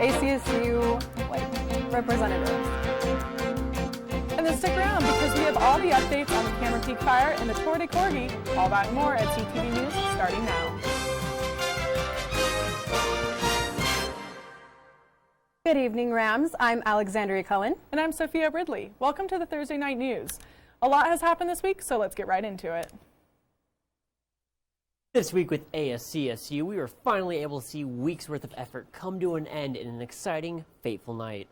ASCSU representatives. And then stick around because we have all the updates on the Cameron Peak Fire and the Tour De Corgi. All that and more at CTV News starting now. Good evening, Rams. I'm Alexandria Cullen. And I'm Sophia Ridley. Welcome to the Thursday Night News. A lot has happened this week, so let's get right into it. This week with ASCSU, we were finally able to see weeks' worth of effort come to an end in an exciting, fateful night.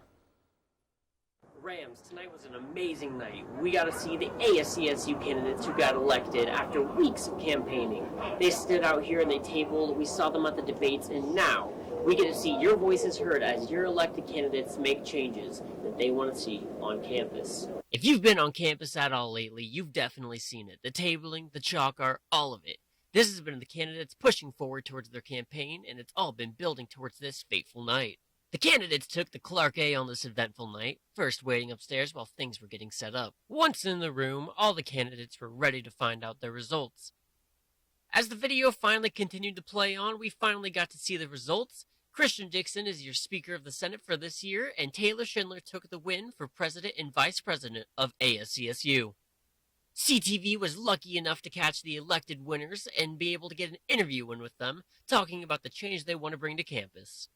Rams, tonight was an amazing night. We got to see the ASCSU candidates who got elected after weeks of campaigning. They stood out here and they tabled, we saw them at the debates, and now we get to see your voices heard as your elected candidates make changes that they want to see on campus. If you've been on campus at all lately, you've definitely seen it. The tabling, the chalk art, all of it. This has been the candidates pushing forward towards their campaign, and it's all been building towards this fateful night. The candidates took the Clark A on this eventful night, first waiting upstairs while things were getting set up. Once in the room, all the candidates were ready to find out their results. As the video finally continued to play on, we finally got to see the results. Christian Dixon is your Speaker of the Senate for this year, and Taylor Schindler took the win for President and Vice President of ASCSU. CTV was lucky enough to catch the elected winners and be able to get an interview in with them, talking about the change they want to bring to campus.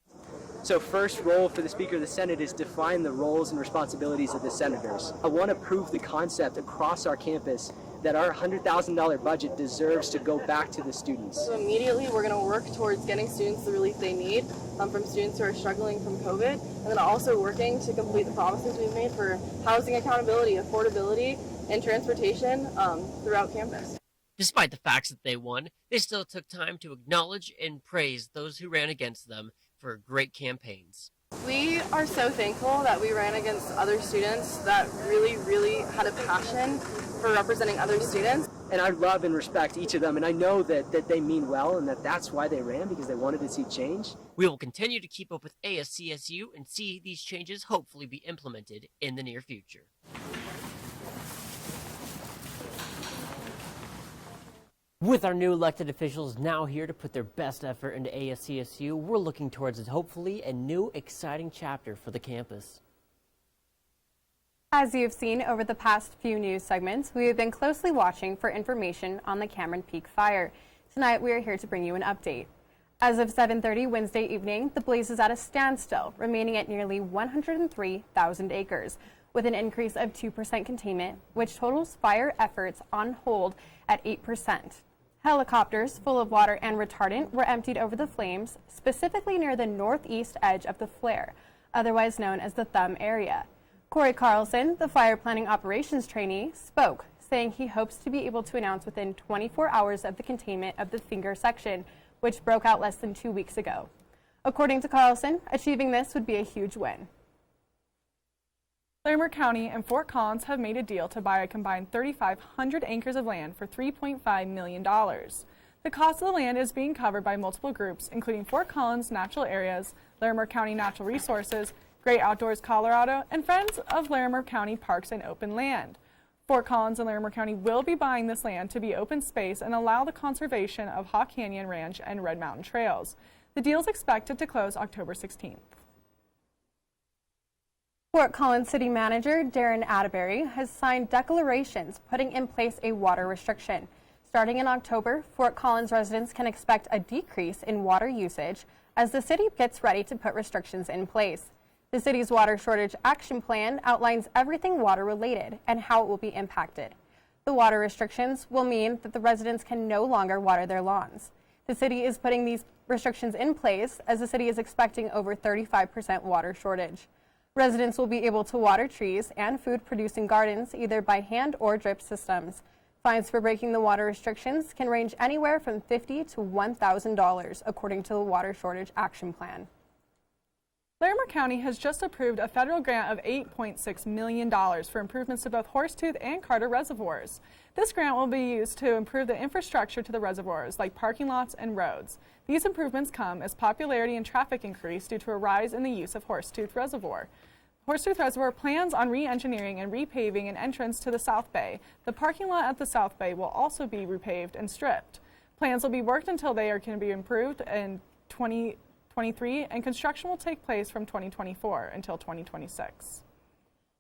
So first role for the Speaker of the Senate is define the roles and responsibilities of the senators. I want to prove the concept across our campus that our $100,000 budget deserves to go back to the students. So immediately we're going to work towards getting students the relief they need from students who are struggling from COVID, and then also working to complete the promises we've made for housing accountability, affordability, and transportation throughout campus. Despite the facts that they won, they still took time to acknowledge and praise those who ran against them for great campaigns. We are so thankful that we ran against other students that really had a passion for representing other students. And I love and respect each of them, and I know that they mean well and that's why they ran, because they wanted to see change. We will continue to keep up with ASCSU and see these changes hopefully be implemented in the near future. With our new elected officials now here to put their best effort into ASCSU, we're looking towards hopefully a new exciting chapter for the campus. As you've seen over the past few news segments, we have been closely watching for information on the Cameron Peak Fire. Tonight we are here to bring you an update. As of 7:30 Wednesday evening, the blaze is at a standstill, remaining at nearly 103,000 acres, with an increase of 2% containment, which totals fire efforts on hold at 8%. Helicopters full of water and retardant were emptied over the flames, specifically near the northeast edge of the flare, otherwise known as the Thumb area. Corey Carlson, the fire planning operations trainee, spoke, saying he hopes to be able to announce within 24 hours of the containment of the finger section, which broke out less than 2 weeks ago. According to Carlson, achieving this would be a huge win. Larimer County and Fort Collins have made a deal to buy a combined 3,500 acres of land for $3.5 million. The cost of the land is being covered by multiple groups, including Fort Collins Natural Areas, Larimer County Natural Resources, Great Outdoors Colorado, and Friends of Larimer County Parks and Open Land. Fort Collins and Larimer County will be buying this land to be open space and allow the conservation of Hawk Canyon Ranch and Red Mountain Trails. The deal is expected to close October 16th. Fort Collins City Manager Darren Atterbury has signed declarations putting in place a water restriction. Starting in October, Fort Collins residents can expect a decrease in water usage as the city gets ready to put restrictions in place. The city's water shortage action plan outlines everything water related and how it will be impacted. The water restrictions will mean that the residents can no longer water their lawns. The city is putting these restrictions in place as the city is expecting over 35% water shortage. Residents will be able to water trees and food-producing gardens either by hand or drip systems. Fines for breaking the water restrictions can range anywhere from $50 to $1,000, according to the Water Shortage Action Plan. Larimer County has just approved a federal grant of $8.6 million for improvements to both Horsetooth and Carter reservoirs. This grant will be used to improve the infrastructure to the reservoirs, like parking lots and roads. These improvements come as popularity and traffic increase due to a rise in the use of Horsetooth Reservoir. Horsetooth Reservoir plans on re-engineering and repaving an entrance to the South Bay. The parking lot at the South Bay will also be repaved and stripped. Plans will be worked until they can be improved in 2023, and construction will take place from 2024 until 2026.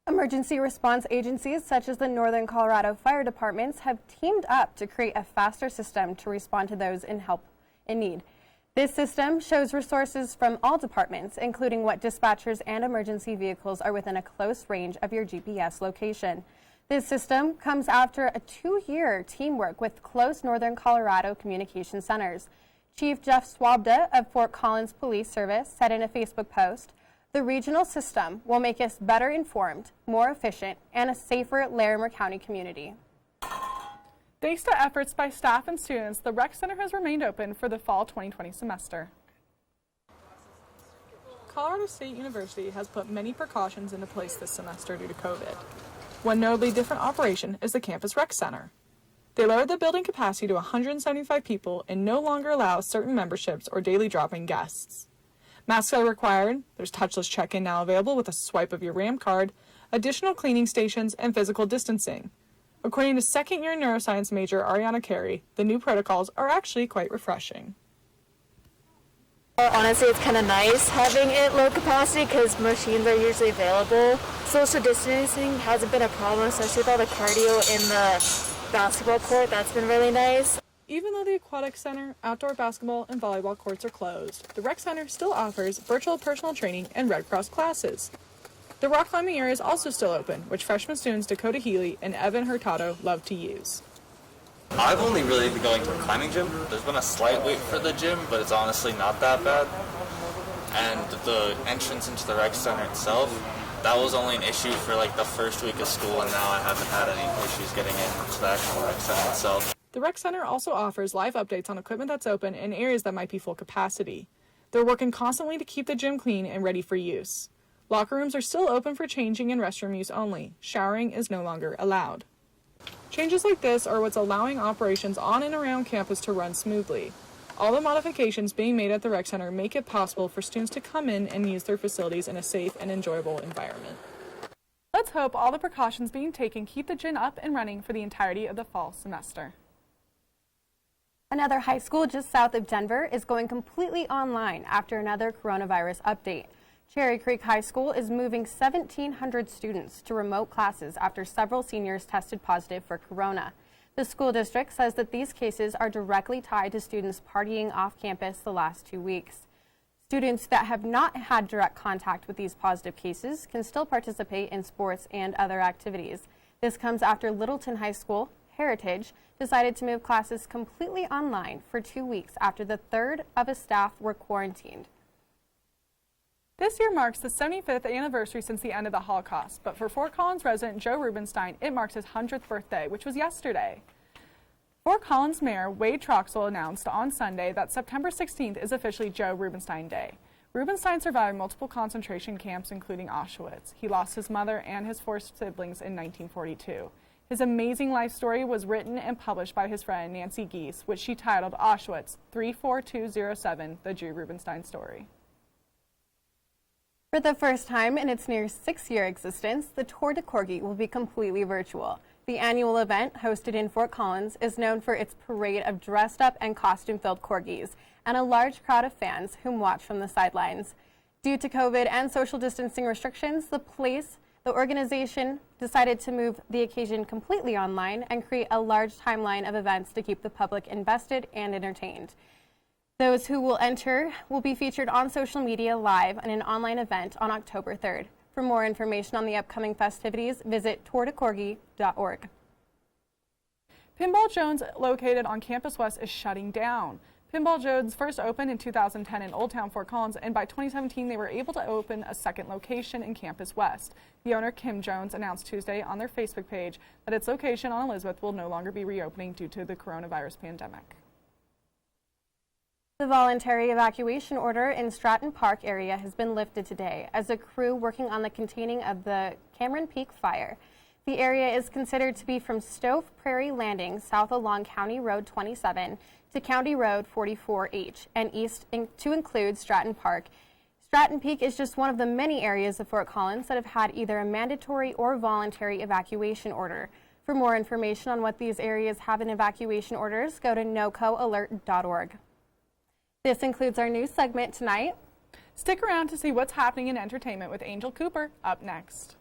Emergency response agencies such as the Northern Colorado Fire Departments have teamed up to create a faster system to respond to those in need. This system shows resources from all departments, including what dispatchers and emergency vehicles are within a close range of your GPS location. This system comes after a 2-year teamwork with close Northern Colorado communication centers. Chief Jeff Swabda of Fort Collins Police Service said in a Facebook post, "The regional system will make us better informed, more efficient, and a safer Larimer County community." Thanks to efforts by staff and students, the Rec Center has remained open for the fall 2020 semester. Colorado State University has put many precautions into place this semester due to COVID. One notably different operation is the Campus Rec Center. They lowered the building capacity to 175 people and no longer allow certain memberships or daily drop-in guests. Masks are required, there's touchless check-in now available with a swipe of your RAM card, additional cleaning stations, and physical distancing. According to second-year neuroscience major Ariana Carey, the new protocols are actually quite refreshing. Honestly, it's kind of nice having it low capacity because machines are usually available. Social distancing hasn't been a problem, especially with all the cardio in the basketball court. That's been really nice. Even though the Aquatic Center, outdoor basketball, and volleyball courts are closed, the Rec Center still offers virtual personal training and Red Cross classes. The rock climbing area is also still open, which freshman students Dakota Healy and Evan Hurtado love to use. I've only really been going to a climbing gym. There's been a slight wait for the gym, but it's honestly not that bad. And the entrance into the Rec Center itself, that was only an issue for like the first week of school, and now I haven't had any issues getting into the actual Rec Center itself. The Rec Center also offers live updates on equipment that's open in areas that might be full capacity. They're working constantly to keep the gym clean and ready for use. Locker rooms are still open for changing and restroom use only. Showering is no longer allowed. Changes like this are what's allowing operations on and around campus to run smoothly. All the modifications being made at the Rec Center make it possible for students to come in and use their facilities in a safe and enjoyable environment. Let's hope all the precautions being taken keep the gym up and running for the entirety of the fall semester. Another high school just south of Denver is going completely online after another coronavirus update. Cherry Creek High School is moving 1,700 students to remote classes after several seniors tested positive for corona. The school district says that these cases are directly tied to students partying off campus the last 2 weeks. Students that have not had direct contact with these positive cases can still participate in sports and other activities. This comes after Littleton High School, Heritage, decided to move classes completely online for 2 weeks after the third of its staff were quarantined. This year marks the 75th anniversary since the end of the Holocaust, but for Fort Collins resident Joe Rubenstein, it marks his 100th birthday, which was yesterday. Fort Collins Mayor Wade Troxel announced on Sunday that September 16th is officially Joe Rubenstein Day. Rubenstein survived multiple concentration camps, including Auschwitz. He lost his mother and his 4 siblings in 1942. His amazing life story was written and published by his friend Nancy Geese, which she titled Auschwitz 34207, The Joe Rubenstein Story. For the first time in its near 6-year existence, the Tour De Corgi will be completely virtual. The annual event, hosted in Fort Collins, is known for its parade of dressed-up and costume-filled corgis and a large crowd of fans whom watch from the sidelines. Due to COVID and social distancing restrictions, the organization decided to move the occasion completely online and create a large timeline of events to keep the public invested and entertained. Those who will enter will be featured on social media live in an online event on October 3rd. For more information on the upcoming festivities, visit tourdecorgi.org. Pinball Jones, located on Campus West, is shutting down. Pinball Jones first opened in 2010 in Old Town Fort Collins, and by 2017 they were able to open a second location in Campus West. The owner, Kim Jones, announced Tuesday on their Facebook page that its location on Elizabeth will no longer be reopening due to the coronavirus pandemic. The voluntary evacuation order in Stratton Park area has been lifted today as a crew working on the containing of the Cameron Peak fire. The area is considered to be from Stove Prairie Landing south along County Road 27 to County Road 44H and east to include Stratton Park. Stratton Peak is just one of the many areas of Fort Collins that have had either a mandatory or voluntary evacuation order. For more information on what these areas have in evacuation orders, go to nocoalert.org. This includes our news segment tonight. Stick around to see what's happening in entertainment with Angel Cooper up next.